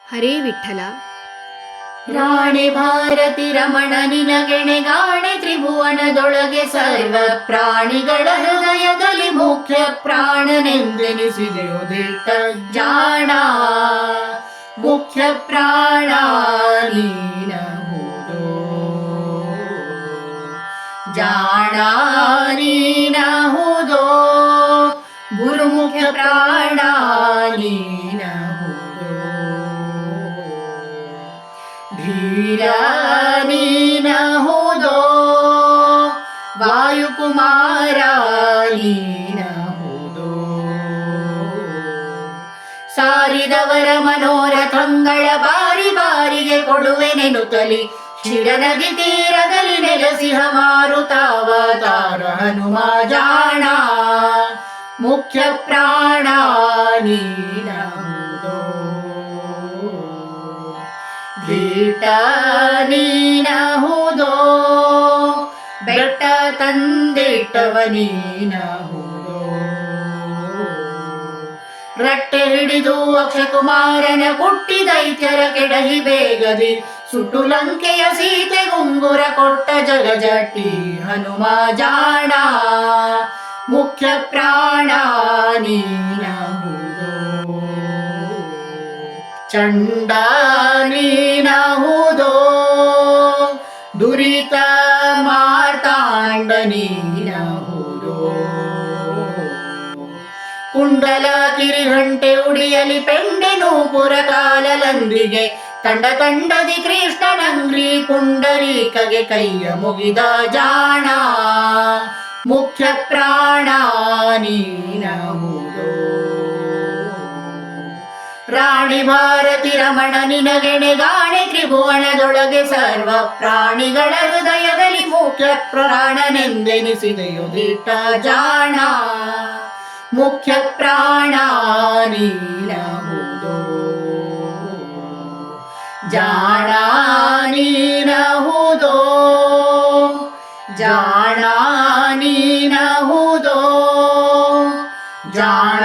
ಹರೇ ವಿಠಲ. ರಾಣಿ ಭಾರತಿ ರಮಣ ನಿನಗೆಣೆಗಾಣೆ ತ್ರಿಭುವನದೊಳಗೆ ಸರ್ವ ಪ್ರಾಣಿಗಳ ಹೃದಯದಲ್ಲಿ ಮುಖ್ಯ ಪ್ರಾಣನೆಂದೆನಿಸಿದೆಯೋ ದಿಟ್ಟ ಜಾಣ. ಮುಖ್ಯ ಪ್ರಾಣ ನೀನಹುದೋ ಜಾಣ ನೀನಹುದೋ ಗುರುಮುಖ್ಯ ಪ್ರಾಣ ನೀನಹುದೋ ಧೀರ ನೀನಹುದೋ ವಾಯುಕುಮಾರ ನೀನಹುದೋ ಸಾರಿದವರ ಮನೋರಥಂಗಳ ಬಾರಿ ಬಾರಿಗೆ ಕೊಡುವೆನೆನುತ್ತಲಿ ಶಿರನದಿ ತೀರದಲ್ಲಿ ನೆಲೆಸಿಹ ಮಾರುತಾವತಾರ ಹನುಮ ಜಾಣ. ಮುಖ್ಯ ಪ್ರಾಣ ನೀನಹುದೋ ದೀಟ ನೀನಹುದೋ ಬೆಟ್ಟ ತಂದಿಟ್ಟವ ನೀನಹುದೋ ರಟ್ಟೆ ಹಿಡಿದು ಅಕ್ಷಕುಮಾರನ ಹುಟ್ಟಿ ದೈತ್ಯರ ಕೆಡಹಿ ಬೇಗದಿ ಸುಟ್ಟು ಲಂಕೆಯ ಸೀತೆ ಗುಂಗುರ ಕೊಟ್ಟ ಜಗಜಟ್ಟಿ ಹನುಮ ಜಾಣ. ಮುಖ್ಯ ಪ್ರಾಣ ನೀನಹುದೋ ಚಂಡ ನೀನಹುದೋ ದುರಿತ ಮಾರ್ತಾಂಡ ನೀನಹುದೋ ಕುಂಡಲ ಕಿರಿಗಂಟೆ ಉಡಿಯಲಿ ಪೆಂಡೆ ನೂಪುರ ಕಾಲಲಂದಿಗೆ ತಂಡ ತಂಡದಿ ಕೃಷ್ಣನಂಗ್ರಿ ಪುಂಡರೀಕಗೆ ಕೈಯ ಮುಗಿದ ಜಾಣ. ಮುಖ್ಯ ಪ್ರಾಣ ನೀನಹುದೋ ರಾಣಿ ಭಾರತಿ ರಮಣ ನಿನಗೆಣೆಗಾಣೆ ತ್ರಿಭುವನದೊಳಗೆ ಸರ್ವ ಪ್ರಾಣಿಗಳ ಹೃದಯದಲ್ಲಿ ಮುಖ್ಯ ಪ್ರಾಣನೆಂದೆನಿಸಿದೆಯೋ ದಿಟ್ಟ ಜಾಣ. ಮುಖ್ಯ ಪ್ರಾಣ ನೀನಹುದೋ ಜಾಣ ನೀನಹುದೋ ಜಾಣ ನೀನಹುದೋ ಜಾಣ